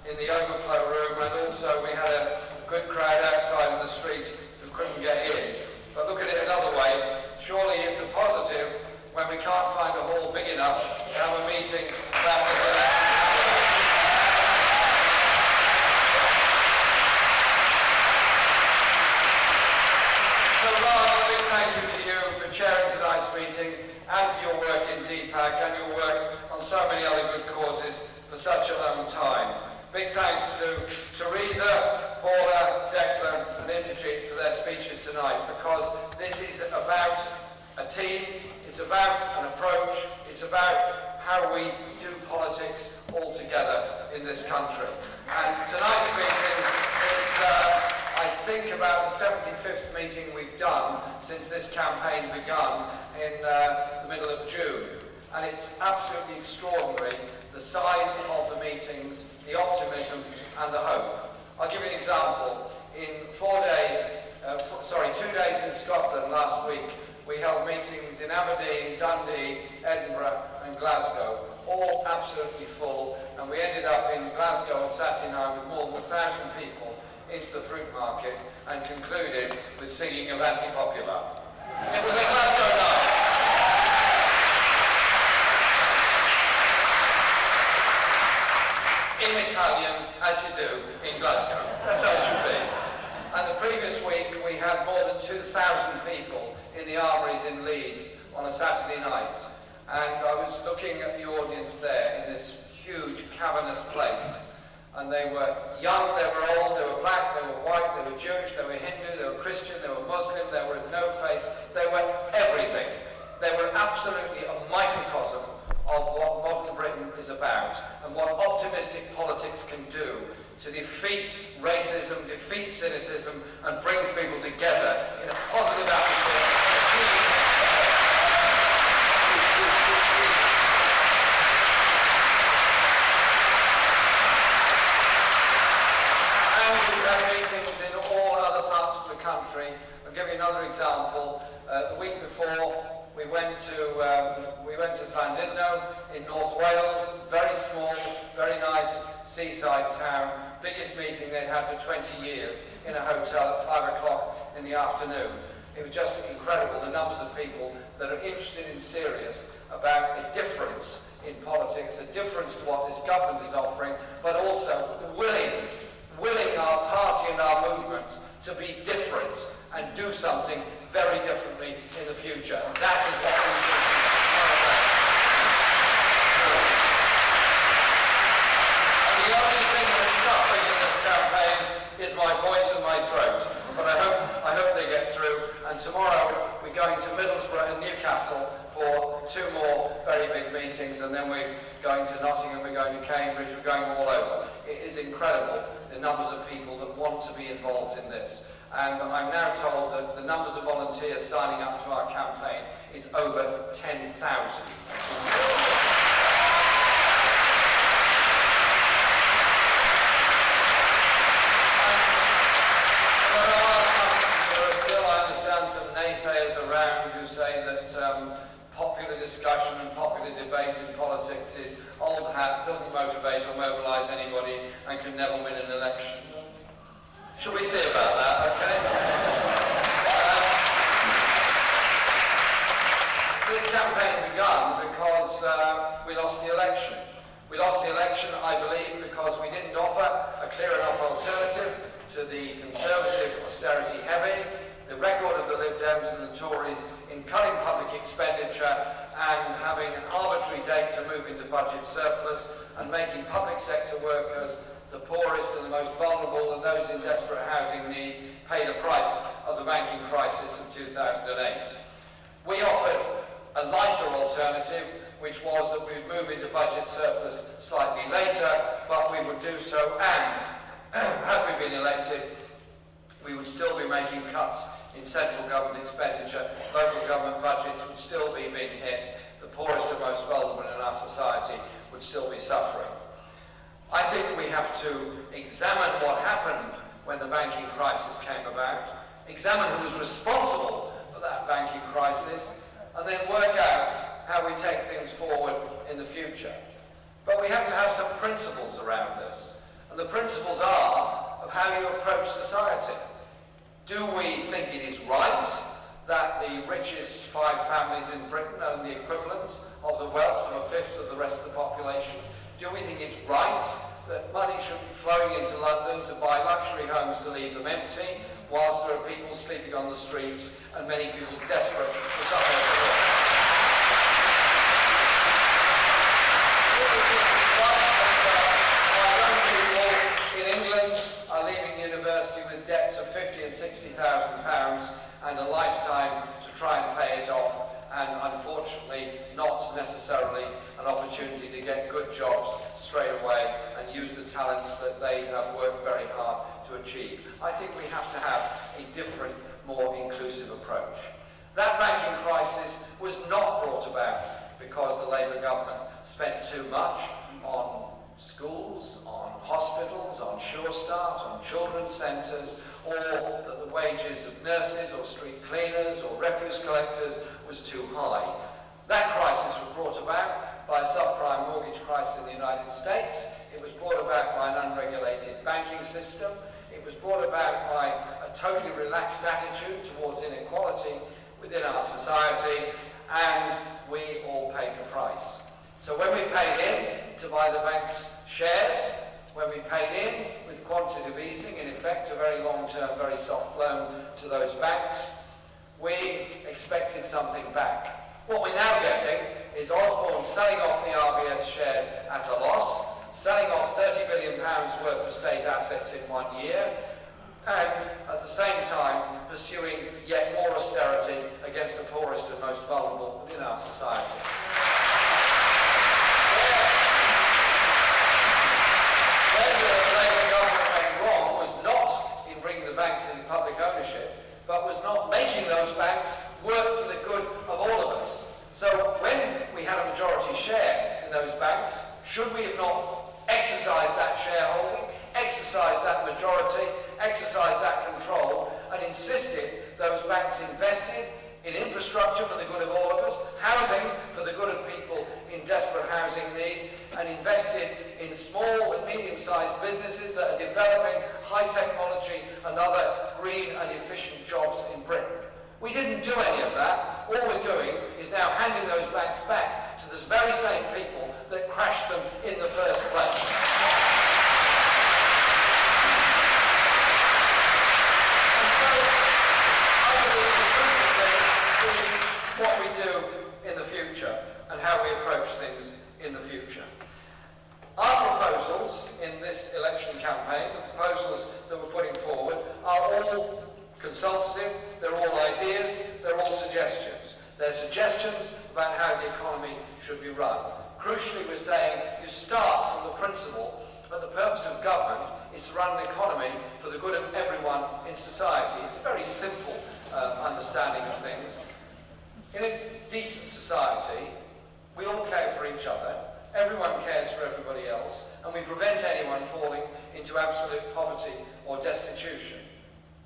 in the overflow room, and also we had a good crowd outside in the street who couldn't get in. But look at it another way, surely it's a positive when we can't find a hall big enough to have a meeting about this election. So Ron, a big thank you to you for chairing tonight's meeting and for your work in DPAC and your work on so many other good causes for such a long time. Big thanks to Teresa, Paula, Declan and Indrajit for their speeches tonight, because this is about a team, it's about an approach, it's about how we do politics all together in this country. And tonight's meeting is, I think, about the 75th meeting we've done since this campaign began in the middle of June. And it's absolutely extraordinary, the size of the meetings, the optimism and the hope. I'll give you an example. In 2 days in Scotland last week, we held meetings in Aberdeen, Dundee, Edinburgh and Glasgow, all absolutely full, and we ended up in Glasgow on Saturday night with more than 1,000 people into the fruit market and concluded with singing of Anti-Popular. It was a Glasgow night. In Italian, as you do in Glasgow. That's how it should be. And the previous week we had more than 2,000 people in the armories in Leeds on a Saturday night. And I was looking at the audience there in this huge cavernous place. And they were young, they were old, they were black, they were white, they were Jewish, they were Hindu, they were Christian, they were Muslim, they were of no faith, they were everything. They were absolutely a microcosm of what modern Britain is about and what optimistic politics can do to defeat racism, defeat cynicism and bring people together in a positive atmosphere. And we've had meetings in all other parts of the country. I'll give you another example. The week before, we went to Llandudno in North Wales, very small, very nice seaside town, biggest meeting they'd had for 20 years in a hotel at 5 o'clock in the afternoon. It was just incredible, the numbers of people that are interested and serious about a difference in politics, a difference to what this government is offering, but also willing our party and our movement to be different and do something very differently in the future. And that is what we do. And the only thing that's suffering in this campaign is my voice and my throat. But I hope they get through. And tomorrow we're going to Middlesbrough and Newcastle for 2 more very big meetings, and then we're going to Nottingham, we're going to Cambridge, we're going all over. It is incredible, the numbers of people that want to be involved in this. And I'm now told that the numbers of volunteers signing up to our campaign is over 10,000. I understand some naysayers around who say that popular discussion and popular debate in politics is old hat, doesn't motivate or mobilise anybody and can never win an election. Shall we see about that, okay? This campaign began because we lost the election. We lost the election, I believe, because we didn't offer a clear enough alternative to the Conservative austerity-heavy, the record of the Lib Dems and the Tories in cutting public expenditure and having an arbitrary date to move into budget surplus and making public sector workers, the poorest and the most vulnerable and those in desperate housing need, pay the price of the banking crisis of 2008. We offered a lighter alternative, which was that we'd move into budget surplus slightly later, but we would do so, and had we been elected, we would still be making cuts in central government expenditure, local government budgets would still be being hit, the poorest and most vulnerable in our society would still be suffering. I think we have to examine what happened when the banking crisis came about, examine who was responsible for that banking crisis, and then work out how we take things forward in the future. But we have to have some principles around this. And and the principles are of how you approach society. Do we think it is right that the richest 5 families in Britain own the equivalent of the wealth of a fifth of the rest of the population? Do we think it's right that money should be flowing into London to buy luxury homes to leave them empty, whilst there are people sleeping on the streets and many people desperate for somewhere to live? Young people in England are leaving university with debts of £50,000 and £60,000 and a lifetime to try and pay it off, and unfortunately not necessarily an opportunity to get good jobs straight away and use the talents that they have worked very hard to achieve. I think we have to have a different, more inclusive approach. That banking crisis was not brought about because the Labour government spent too much on schools, on hospitals, on Sure Start, on children's centres, or that the wages of nurses or street cleaners or refuse collectors was too high. That crisis was brought about by a subprime mortgage crisis in the United States. It was brought about by an unregulated banking system. It was brought about by a totally relaxed attitude towards inequality within our society, and we all paid the price. So when we paid in to buy the bank's shares, when we paid in with quantitative easing, in effect a very long-term, very soft loan to those banks, we expected something back. What we're now getting is Osborne selling off the RBS shares at a loss, selling off £30 billion worth of state assets in 1 year, and at the same time pursuing yet more austerity against the poorest and most vulnerable within our society. Where the Labour government went wrong was not in bringing the banks into public ownership, but was not making those banks work for the good of all of us. So when we had a majority share in those banks, should we have not exercised that shareholding, exercised that majority, exercised that control, and insisted those banks invested in infrastructure for the good of all of us, housing for the good of people in desperate housing need, and invested in small and medium-sized businesses that are developing high technology and other green and efficient jobs in Britain? We didn't do any of that. All we're doing is now handing those banks back to the very same people that crashed them in the first place. And so, I believe the crucial thing is what we do in the future and how we approach things in the future. Our proposals in this election campaign, the proposals that we're putting forward, are all consultative, they're all ideas, they're all suggestions. They're suggestions about how the economy should be run. Crucially, we're saying you start from the principle that the purpose of government is to run an economy for the good of everyone in society. It's a very simple understanding of things. In a decent society, we all care for each other, everyone cares for everybody else, and we prevent anyone falling into absolute poverty or destitution.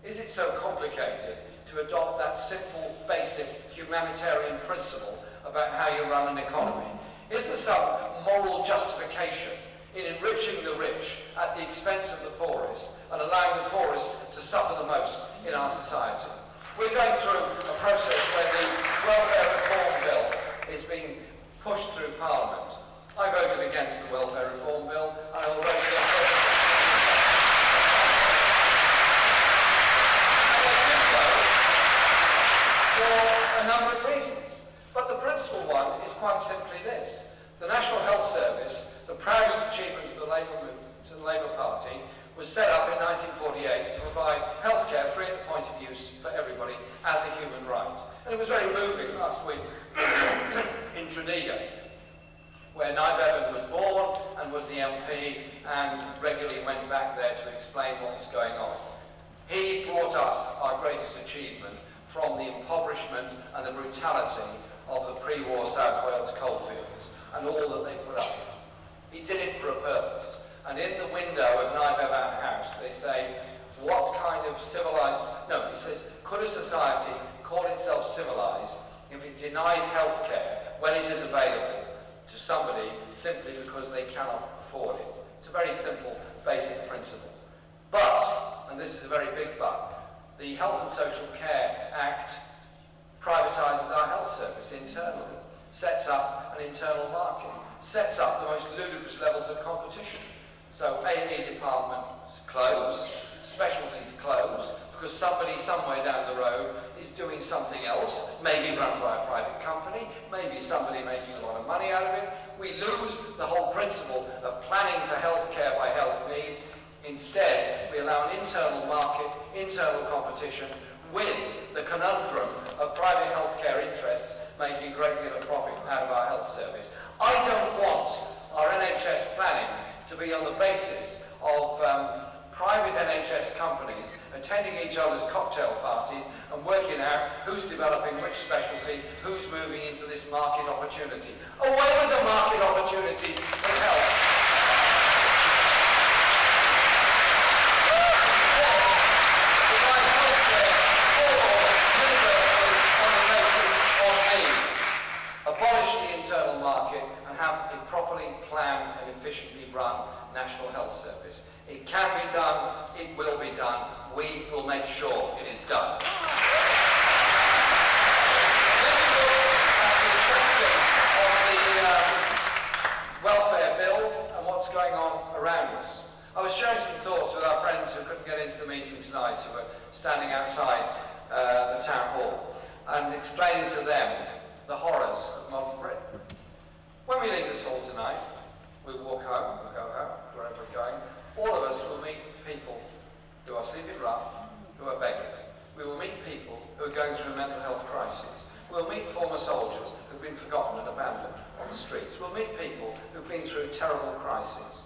Is it so complicated to adopt that simple, basic humanitarian principle about how you run an economy? Is there some moral justification in enriching the rich at the expense of the poorest and allowing the poorest to suffer the most in our society? We're going through a process where the welfare reform bill is being pushed through Parliament. I voted against the welfare reform bill, and I will vote for a number of reasons. But the principal one is quite simply this. The National Health Service, the proudest achievement of the Labour Party, was set up in 1948 to provide healthcare free at the point of use for everybody as a human right. And it was very moving last week in Tredegar, where Nye Bevan was born and was the MP and regularly went back there to explain what was going on. He brought us our greatest achievement from the impoverishment and the brutality of the pre-war South Wales coalfields and all that they put up with. He did it for a purpose. And in the window of Nye Bevan House, they say, what kind of civilized... No, he says, could a society call itself civilized if it denies health care when it is available to somebody simply because they cannot afford it? It's a very simple, basic basic principle. But, and this is a very big but, the Health and Social Care Act privatises our health service internally, sets up an internal market, sets up the most ludicrous levels of competition. So A&E departments close, specialties close, because somebody somewhere down the road is doing something else, maybe run by a private company, maybe somebody making a lot of money out of it. We lose the whole principle of planning for healthcare by health needs. Instead, we allow an internal market, internal competition, with the conundrum of private healthcare interests making a great deal of profit out of our health service. I don't want our NHS planning to be on the basis of private NHS companies attending each other's cocktail parties and working out who's developing which specialty, who's moving into this market opportunity. Away with the market opportunities in health. Abolish the internal market and have a properly planned and efficiently run National Health Service. It can be done, it will be done, we will make sure it is done. Let's look at the question of the welfare bill and what's going on around us. I was sharing some thoughts with our friends who couldn't get into the meeting tonight, who were standing outside the town hall, and explaining to them the horrors of modern Britain. When we leave this hall tonight, we walk home, we go home, wherever we're going, all of us will meet people who are sleeping rough, who are begging. We will meet people who are going through a mental health crisis. We'll meet former soldiers who've been forgotten and abandoned on the streets. We'll meet people who've been through terrible crises.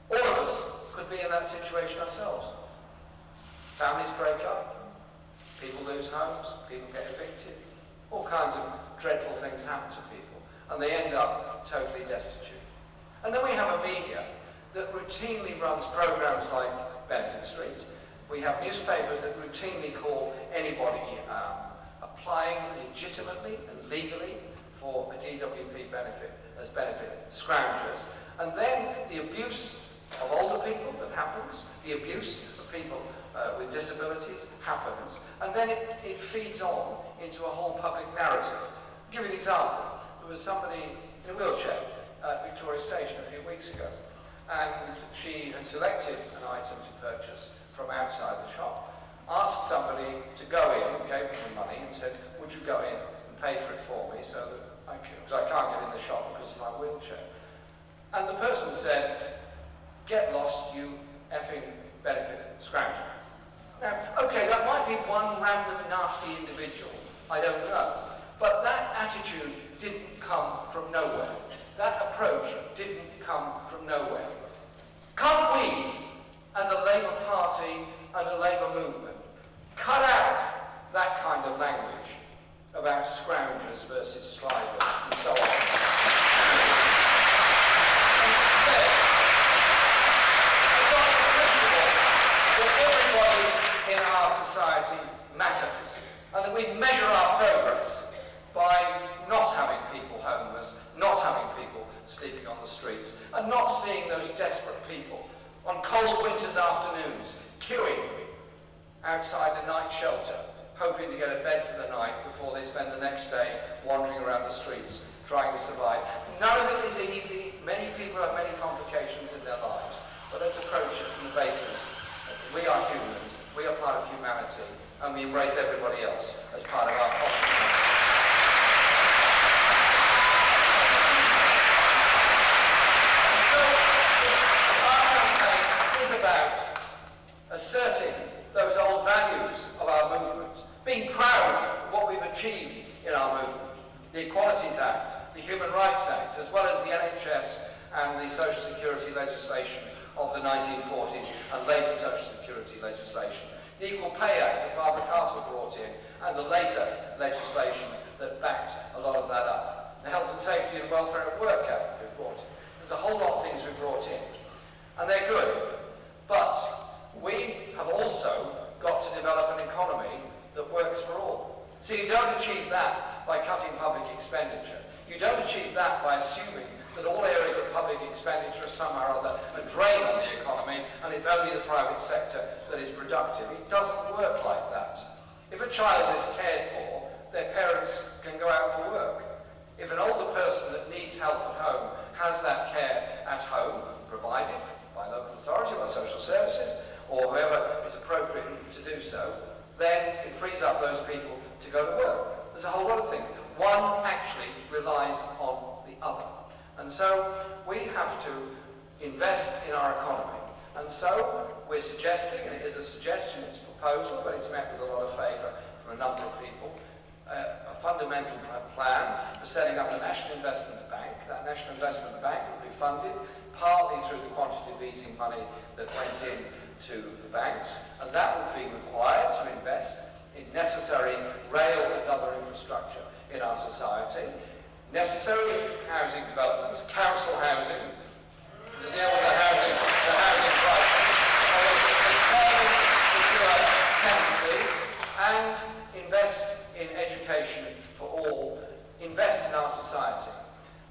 All of us could be in that situation ourselves. Families break up, people lose homes, people get evicted. All kinds of dreadful things happen to people, and they end up totally destitute. And then we have a media that routinely runs programs like Benefit Street. We have newspapers that routinely call anybody applying legitimately and legally for a DWP benefit as benefit scroungers. And then the abuse of older people that happens, the abuse of people with disabilities happens, and then it feeds on into a whole public narrative. I'll give you an example. There was somebody in a wheelchair at Victoria Station a few weeks ago, and she had selected an item to purchase from outside the shop, asked somebody to go in, gave them the money, and said, would you go in and pay for it for me, so that because I can't get in the shop because of my wheelchair. And the person said, get lost, you effing benefit scrounger. Now, okay, that might be one random nasty individual, I don't know, but that attitude didn't come from nowhere. That approach didn't come from nowhere. Can't we, as a Labour Party and a Labour movement, cut out that kind of language about scroungers versus strivers and so on? Instead, adopt the principle that everybody in our society matters, and that we measure our progress by not having people homeless, not having people sleeping on the streets, and not seeing those desperate people on cold winter's afternoons queuing outside the night shelter, hoping to get a bed for the night before they spend the next day wandering around the streets trying to survive. None of it is easy. Many people have many complications in their lives, but let's approach it from the basis that we are humans, we are part of humanity, and we embrace everybody else as part of our common. About asserting those old values of our movement, being proud of what we've achieved in our movement, the Equalities Act, the Human Rights Act, as well as the NHS and the Social Security legislation of the 1940s and later Social Security legislation, the Equal Pay Act that Barbara Castle brought in, and the later legislation that backed a lot of that up, the Health and Safety and Welfare at Work Act we brought in. There's a whole lot of things we brought in, and they're good. But we have also got to develop an economy that works for all. So you don't achieve that by cutting public expenditure. You don't achieve that by assuming that all areas of public expenditure are somehow or other a drain on the economy and it's only the private sector that is productive. It doesn't work like that. If a child is cared for, their parents can go out for work. If an older person that needs help at home has that care at home, provided by local authority, by social services, or whoever is appropriate to do so, then it frees up those people to go to work. There's a whole lot of things. One actually relies on the other. And so we have to invest in our economy. And so we're suggesting, and it is a suggestion, it's a proposal, but it's met with a lot of favour from a number of people, a fundamental plan for setting up a National Investment Bank. That National Investment Bank will be funded partly through the quantitative easing money that went in to the banks, and that will be required to invest in necessary rail and other infrastructure in our society, necessary housing developments, council housing, to deal with the housing crisis, secure tenancies, and invest in education for all, invest in our society.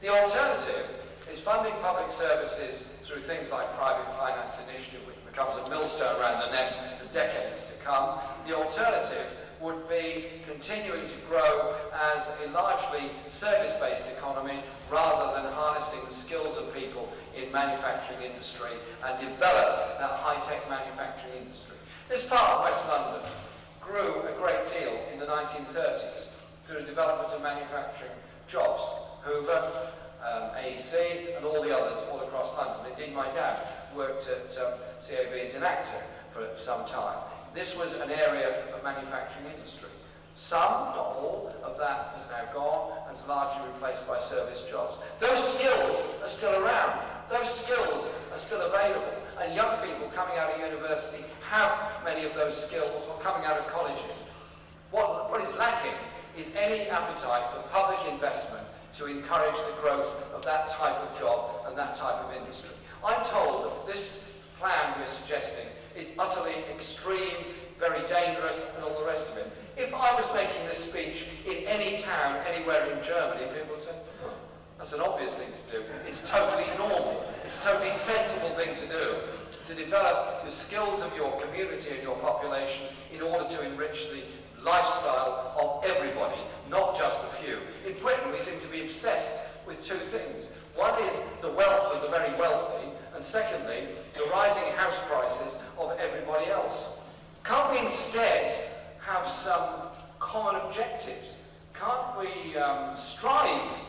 The alternative is funding public services through things like private finance initiative, which becomes a millstone around the neck for decades to come. The alternative would be continuing to grow as a largely service-based economy rather than harnessing the skills of people in manufacturing industry and develop that high-tech manufacturing industry. This part of West London grew a great deal in the 1930s through the development of manufacturing jobs. Hoover, AEC and all the others all across London. Indeed, my dad worked at CAV as an actor for some time. This was an area of manufacturing industry. Some, not all, of that has now gone and is largely replaced by service jobs. Those skills are still around. Those skills are still available. And young people coming out of university have many of those skills, or coming out of colleges. What is lacking is any appetite for public investment to encourage the growth of that type of job and that type of industry. I'm told that this plan we're suggesting is utterly extreme, very dangerous, and all the rest of it. If I was making this speech in any town, anywhere in Germany, people would say, oh, that's an obvious thing to do. It's totally normal. It's a totally sensible thing to do, to develop the skills of your community and your population in order to enrich the lifestyle of everybody, not just a few. In Britain, we seem to be obsessed with two things. One is the wealth of the very wealthy, and secondly, the rising house prices of everybody else. Can't we instead have some common objectives? Can't we strive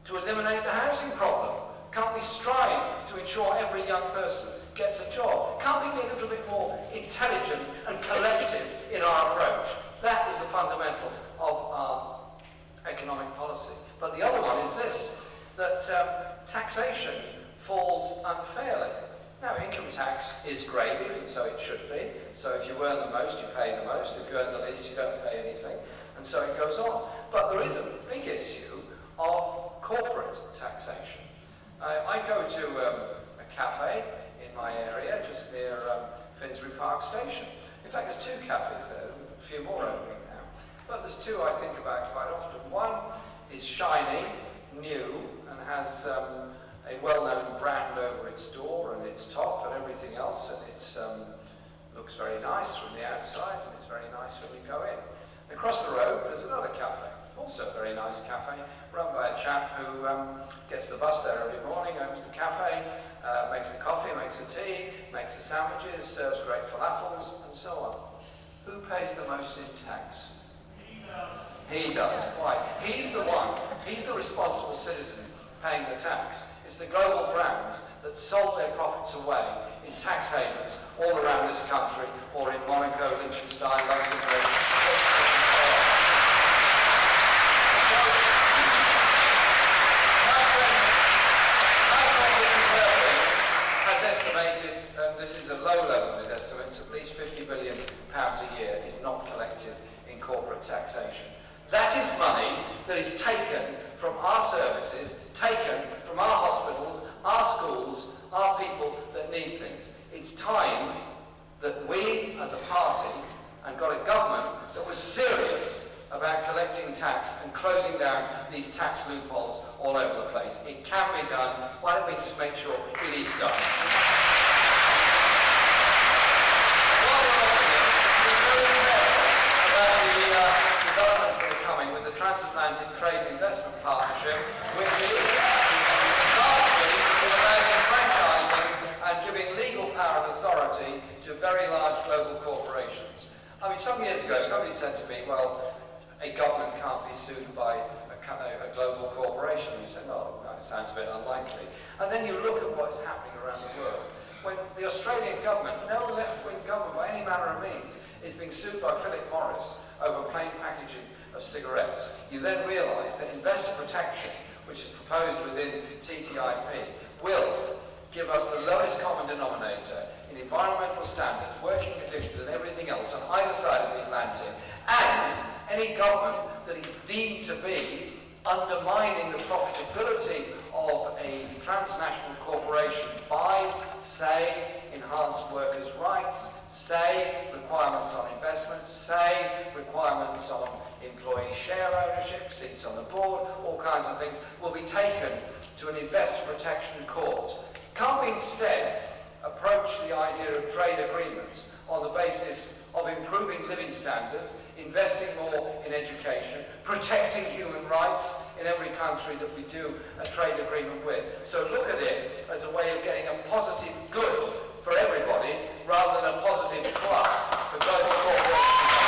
to eliminate the housing problem? Can't we strive to ensure every young person gets a job? Can't we be a little bit more intelligent and collective in our approach? That is the fundamental of our economic policy. But the other one is this, that taxation falls unfairly. Now, income tax is graded, and so it should be. So if you earn the most, you pay the most. If you earn the least, you don't pay anything. And so it goes on. But there is a big issue of corporate taxation. I go to a cafe in my area, just near Finsbury Park Station. In fact, there's two cafes there, a few more opening now. But there's two I think about quite often. One is shiny, new, and has a well-known brand over its door and its top and everything else, and it looks very nice from the outside, and it's very nice when you go in. Across the road, there's another cafe, also a very nice cafe, run by a chap who gets the bus there every morning, opens the cafe, makes the coffee, makes the tea, makes the sandwiches, serves great falafels, and so on. Who pays the most in tax? He does, quite. He's the one, he's the responsible citizen paying the tax. It's the global brands that sold their profits away in tax havens all around this country, or in Monaco, Liechtenstein, Luxembourg. Has estimated, this is a low level of his estimates, at least £50 billion a year is not collected in corporate taxation. That is money that is taken from our services, taken from our hospitals, our schools, our people that need things. It's time that we, as a party, and got a government that was serious about collecting tax and closing down these tax loopholes all over the place. It can be done. Why don't we just make sure it is done? Transatlantic Trade and Investment Partnership, which is largely about enfranchising and giving legal power and authority to very large global corporations. I mean, some years ago, somebody said to me, well, a government can't be sued by a global corporation. You said, oh, no, it sounds a bit unlikely. And then you look at what's happening around the world. When the Australian government, no left-wing government by any manner of means, is being sued by Philip Morris over plain packaging of cigarettes, you then realise that investor protection, which is proposed within TTIP, will give us the lowest common denominator in environmental standards, working conditions and everything else on either side of the Atlantic, and any government that is deemed to be undermining the profitability of a transnational corporation by, say, enhanced workers' rights, say, requirements on investment, say, requirements on employee share ownership, seats on the board, all kinds of things, will be taken to an investor protection court. Can't we instead approach the idea of trade agreements on the basis of improving living standards, investing more in education, protecting human rights in every country that we do a trade agreement with? So look at it as a way of getting a positive good for everybody rather than a positive plus for global corporations.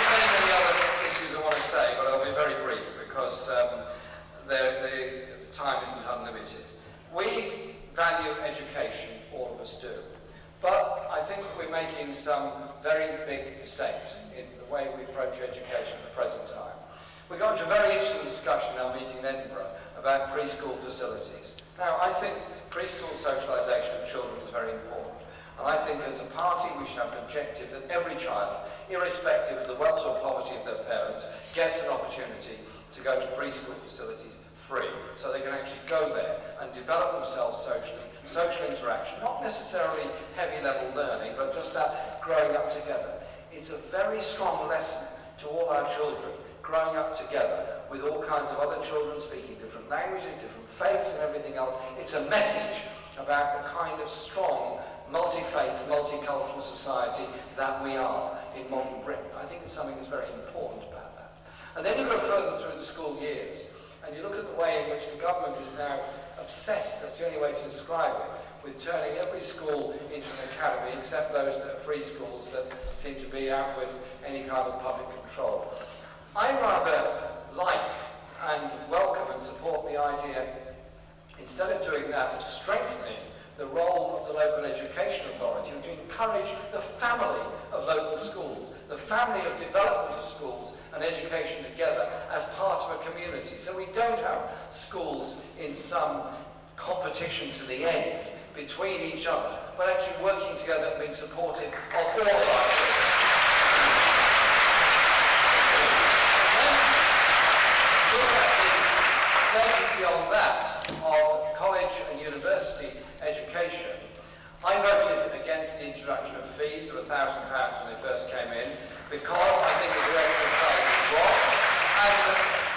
Many other issues I want to say, but I'll be very brief because the time isn't unlimited. We value education, all of us do. But I think we're making some very big mistakes in the way we approach education at the present time. We got into a very interesting discussion in our meeting in Edinburgh about preschool facilities. Now, I think preschool socialisation of children is very important. And I think as a party we should have an objective that every child, irrespective of the wealth or poverty of their parents, gets an opportunity to go to preschool facilities free, so they can actually go there and develop themselves socially, social interaction, not necessarily heavy level learning, but just that growing up together. It's a very strong lesson to all our children, growing up together with all kinds of other children speaking different languages, different faiths and everything else. It's a message about the kind of strong multi-faith, multicultural society that we are in modern Britain. I think it's something that's very important about that. And then you go further through the school years, and you look at the way in which the government is now obsessed, that's the only way to describe it, with turning every school into an academy, except those that are free schools that seem to be out with any kind of public control. I rather like and welcome and support the idea, instead of doing that, of strengthening the role of the local education authority and to encourage the family of local schools, the family of development of schools and education together as part of a community. So we don't have schools in some competition to the end between each other, but actually working together and being supportive of all of our children. Look at the stages beyond that of college and university education. I voted against the introduction of fees of £1,000 when they first came in because I think the direction of travel was wrong, and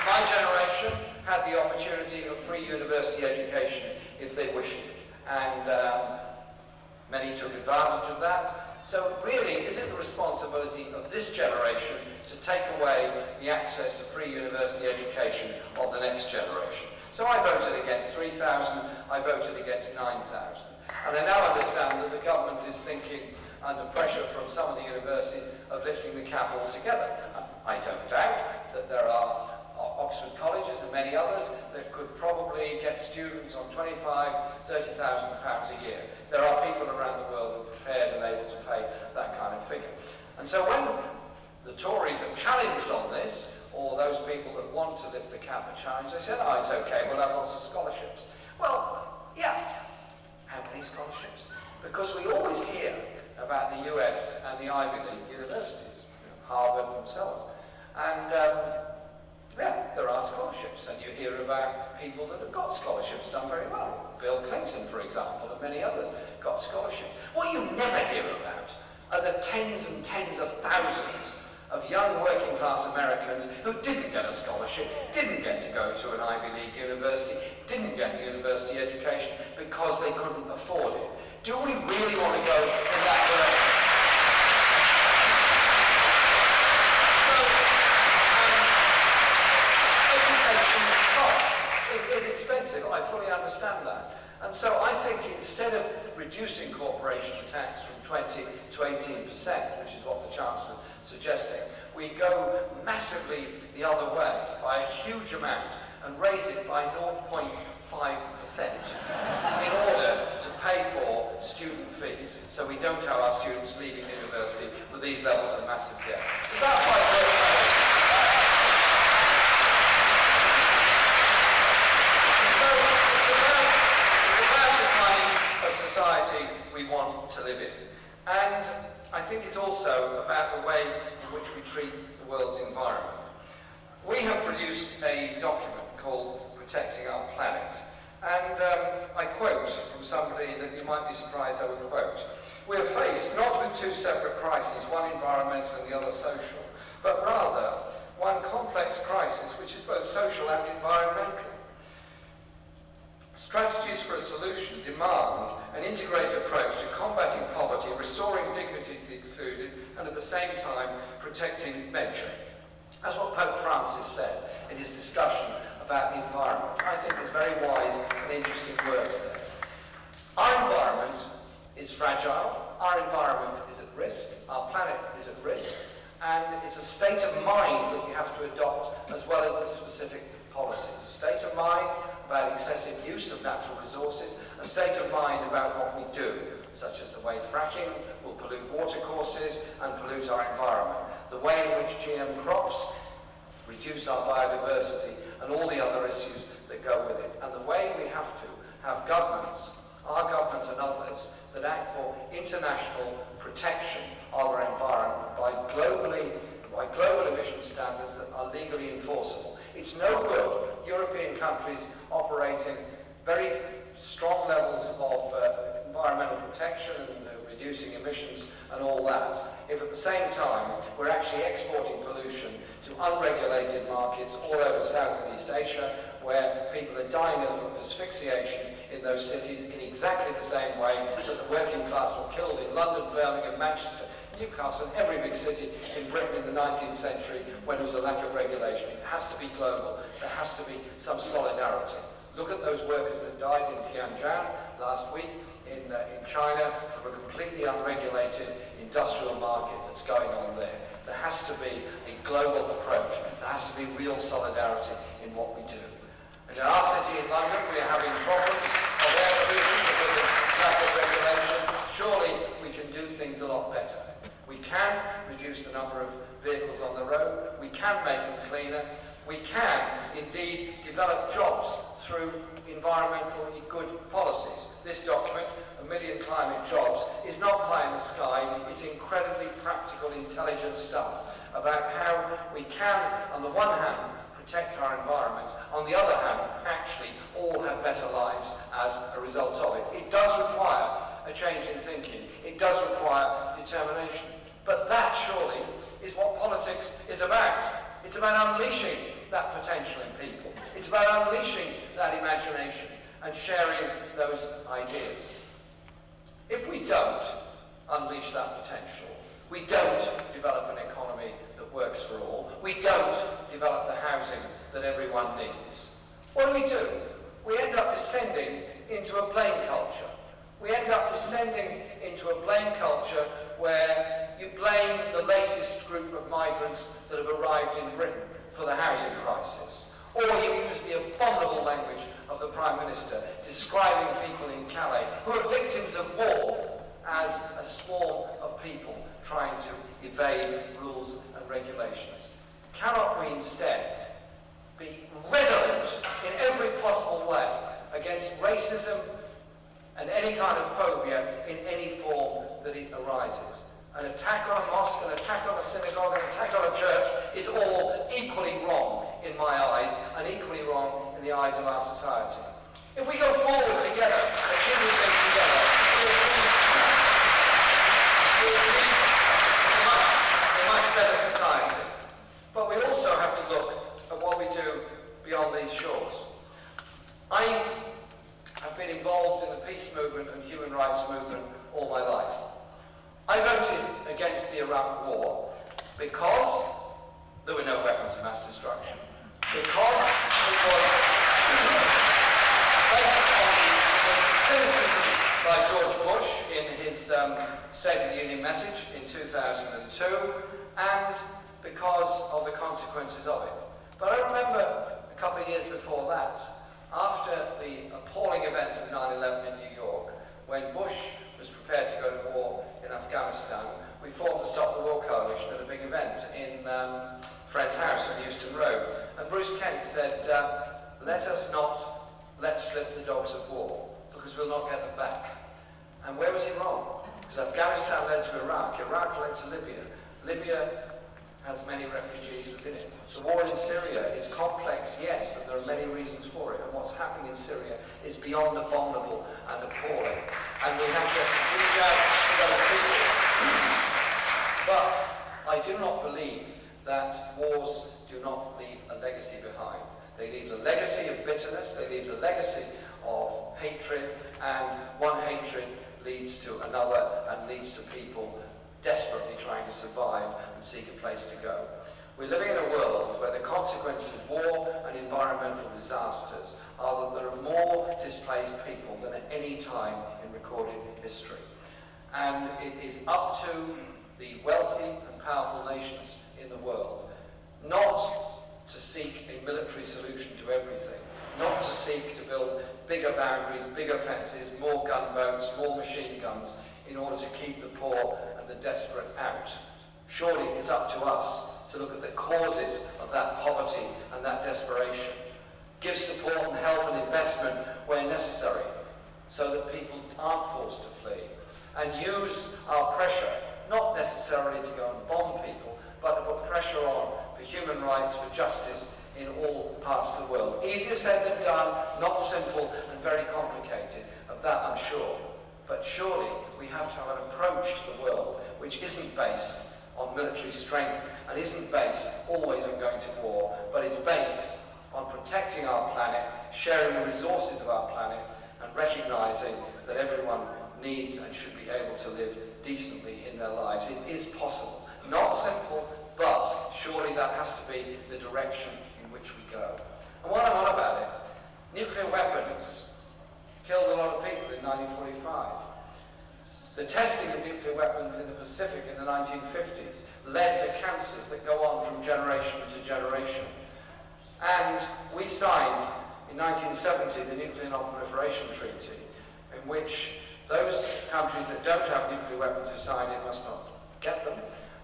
my generation had the opportunity of free university education if they wished it, and many took advantage of that. So really, is it the responsibility of this generation to take away the access to free university education of the next generation? So I voted against 3,000, I voted against 9,000. And I now understand that the government is thinking, under pressure from some of the universities, of lifting the cap altogether. I don't doubt that there are Oxford colleges and many others that could probably get students on £25,000, £30,000 a year. There are people around the world who are prepared and able to pay that kind of figure. And so when the Tories are challenged on this, or those people that want to lift the cap are challenged, they said, oh, it's okay, we'll have lots of scholarships. Well, yeah. How many scholarships? Because we always hear about the US and the Ivy League universities, Harvard and so on. And yeah, there are scholarships, and you hear about people that have got scholarships done very well. Bill Clinton, for example, and many others got scholarships. What you never hear about are the tens and tens of thousands of young working class Americans who didn't get a scholarship, didn't get to go to an Ivy League university, didn't get a university education because they couldn't afford it. Do we really want to go in that direction? Education costs. It is expensive, I fully understand that. And so I think instead of reducing corporation tax from 20 to 18%, which is what the Chancellor is suggesting, we go massively the other way by a huge amount and raise it by 0.5% in order to pay for student fees, so we don't have our students leaving university with these levels of massive debt. Is that quite worth? Society we want to live in. And I think it's also about the way in which we treat the world's environment. We have produced a document called Protecting Our Planet, and I quote from somebody that you might be surprised I would quote. We are faced not with two separate crises, one environmental and the other social, but rather one complex crisis which is both social and environmental. Strategies for a solution demand an integrated approach to combating poverty, restoring dignity to the excluded, and at the same time protecting nature. That's what Pope Francis said in his discussion about the environment. I think it's very wise and interesting words there. Our environment is fragile, our environment is at risk, our planet is at risk, and it's a state of mind that you have to adopt as well as the specific policies. A state of mind about excessive use of natural resources, a state of mind about what we do, such as the way fracking will pollute watercourses and pollute our environment, the way in which GM crops reduce our biodiversity and all the other issues that go with it, and the way we have to have governments, our government and others, that act for international protection of our environment by global emission standards that are legally enforceable. It's no good European countries operating very strong levels of environmental protection and reducing emissions and all that, if at the same time we're actually exporting pollution to unregulated markets all over South and East Asia, where people are dying of asphyxiation in those cities in exactly the same way that the working class were killed in London, Birmingham, Manchester, Newcastle, and every big city in Britain in the 19th century when there was a lack of regulation. It has to be global. There has to be some solidarity. Look at those workers that died in Tianjin last week in China from a completely unregulated industrial market that's going on there. There has to be a global approach. There has to be real solidarity in what we do. And in our city in London, we are having problems of air pollution because of lack of regulation. Surely we can do things a lot better. We can reduce the number of vehicles on the road. We can make them cleaner. We can indeed develop jobs through environmentally good policies. This document, 1 million climate jobs, is not pie in the sky. It's incredibly practical, intelligent stuff about how we can, on the one hand, protect our environments, on the other hand, actually all have better lives as a result of it. It does require a change in thinking. It does require determination. But that, surely, is what politics is about. It's about unleashing that potential in people. It's about unleashing that imagination and sharing those ideas. If we don't unleash that potential, we don't develop an economy that works for all, we don't develop the housing that everyone needs, what do? We end up descending into a blame culture. We end up descending into a blame culture where you blame the latest group of migrants that have arrived in Britain for the housing crisis. Or you use the abominable language of the Prime Minister describing people in Calais who are victims of war as a swarm of people trying to evade rules and regulations. Cannot we instead be resolute in every possible way against racism and any kind of phobia in any form that it arises? An attack on a mosque, an attack on a synagogue, an attack on a church is all equally wrong in my eyes and equally wrong in the eyes of our society. If we go forward together, achieving things together, we'll achieve a much better society. these shores. I have been involved in the peace movement and human rights movement all my life. I voted against the Iraq War because there were no weapons of mass destruction, because it was based on the cynicism by George Bush in his State of the Union message in 2002, and because of the consequences of it. But I remember a couple of years before that, after the appalling events of 9/11 in New York, when Bush was prepared to go to war in Afghanistan, we formed the Stop the War Coalition at a big event in Fred's house on Euston Road. And Bruce Kent said, let us not let slip the dogs of war, because we'll not get them back. And where was he wrong? Because Afghanistan led to Iraq, Iraq led to Libya. Libya has many refugees within it. The war in Syria is complex, yes, and there are many reasons for it. And what's happening in Syria is beyond abominable and appalling. And we have to reach out to those people. But I do not believe that wars do not leave a legacy behind. They leave a legacy of bitterness, they leave a legacy of hatred, and one hatred leads to another and leads to people desperately trying to survive and seek a place to go. We're living in a world where the consequences of war and environmental disasters are that there are more displaced people than at any time in recorded history. And it is up to the wealthy and powerful nations in the world not to seek a military solution to everything, not to seek to build bigger boundaries, bigger fences, more gunboats, more machine guns in order to keep the poor and the desperate out. Surely it's up to us to look at the causes of that poverty and that desperation, give support and help and investment where necessary so that people aren't forced to flee, and use our pressure not necessarily to go and bomb people, but to put pressure on for human rights, for justice in all parts of the world. Easier said than done, not simple and very complicated, of that I'm sure. But surely we have to have an approach to the world which isn't based on military strength and isn't based always on going to war, but is based on protecting our planet, sharing the resources of our planet, and recognizing that everyone needs and should be able to live decently in their lives. It is possible. Not simple, but surely that has to be the direction in which we go. And while I'm on about it, nuclear weapons killed a lot of people in 1945. The testing of nuclear weapons in the Pacific in the 1950s led to cancers that go on from generation to generation. And we signed in 1970 the Nuclear Non-Proliferation Treaty, in which those countries that don't have nuclear weapons who signed it must not get them,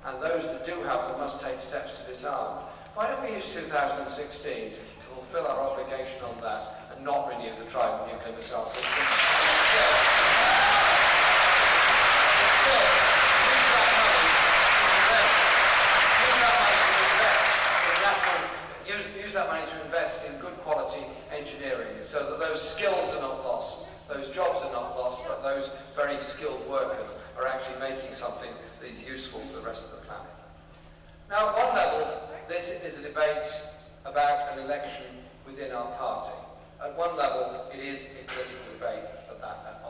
and those that do have them must take steps to disarm. Why don't we use 2016 to fulfill our obligation on that and not renew the Trident nuclear missile system? Use that money to invest in good quality engineering so that those skills are not lost, those jobs are not lost, but those very skilled workers are actually making something that is useful to the rest of the planet. Now, at one level, this is a debate about an election within our party. At one level, it is a political debate about that.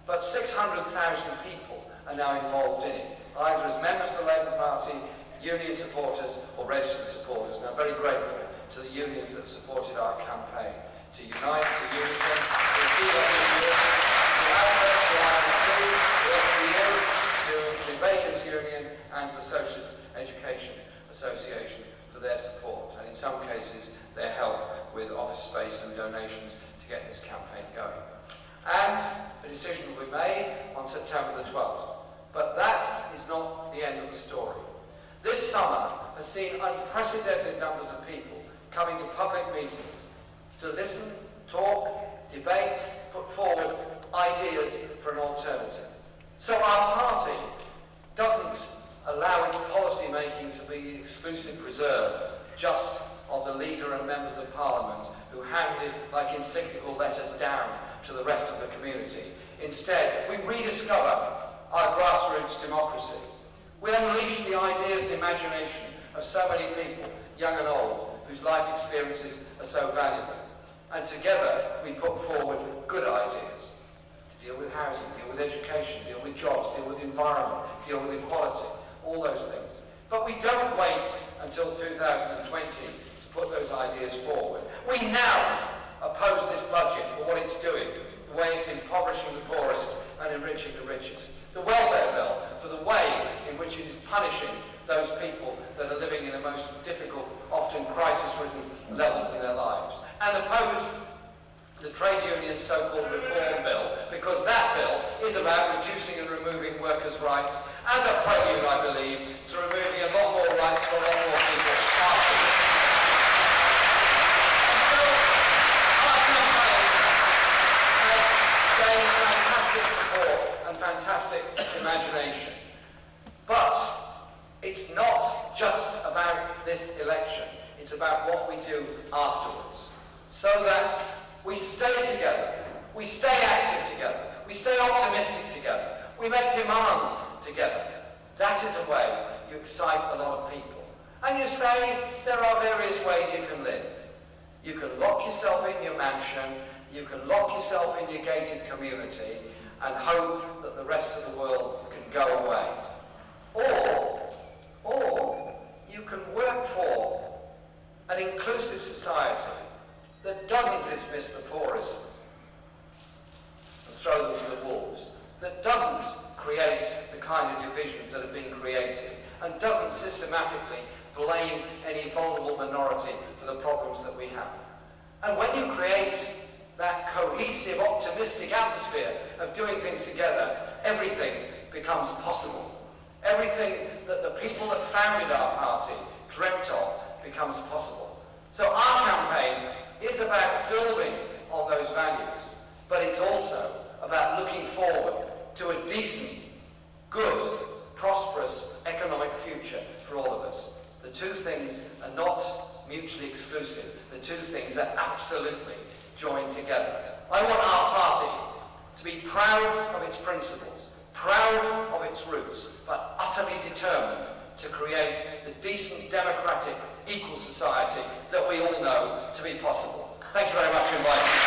But 600,000 people are now involved in it, either as members of the Labour Party, union supporters, or registered supporters. And I'm very grateful to the unions that have supported our campaign. To Unite, to Unison, to CWU, to ASDA, to IMC, to the Bakers Union, and to the Socialist Education Association for their support, and in some cases their help with office space and donations to get this campaign going. And a decision will be made on September the 12th. But that is not the end of the story. This summer has seen unprecedented numbers of people coming to public meetings to listen, talk, debate, put forward ideas for an alternative. So our party doesn't allow its policy making to be the exclusive preserve just of the leader and members of parliament who hand it like encyclical letters down to the rest of the community. Instead, we rediscover our grassroots democracy. We unleash the ideas and imagination of so many people, young and old, whose life experiences are so valuable. And together we put forward good ideas to deal with housing, deal with education, deal with jobs, deal with environment, deal with equality, all those things. But we don't wait until 2020 to put those ideas forward. We now oppose this budget for what it's doing, the way it's impoverishing the poorest and enriching the richest. The welfare bill for the way in which it is punishing those people that are living in the most difficult, often crisis-ridden levels in their lives. And oppose the trade union so-called reform bill, because that bill is about reducing and removing workers' rights as a prelude, I believe, to removing a lot more rights for a lot more people afterwards. Fantastic support and fantastic imagination. But it's not just about this election. It's about what we do afterwards. So that we stay together, we stay active together, we stay optimistic together, we make demands together. That is a way you excite a lot of people. And you say there are various ways you can live. You can lock yourself in your mansion, you can lock yourself in your gated community and hope that the rest of the world can go away. Or you can work for an inclusive society that doesn't dismiss the poorest and throw them to the wolves, that doesn't create the kind of divisions that have been created, and doesn't systematically blame any vulnerable minority for the problems that we have. And when you create that cohesive, optimistic atmosphere of doing things together, everything becomes possible. Everything that the people that founded our party dreamt of becomes possible. So our campaign is about building on those values, but it's also about looking forward to a decent, good, prosperous economic future for all of us. The two things are not mutually exclusive. The two things are absolutely joined together. I want our party to be proud of its principles, proud of its roots, but utterly determined to create the decent, democratic, equal society that we all know to be possible. Thank you very much for inviting me.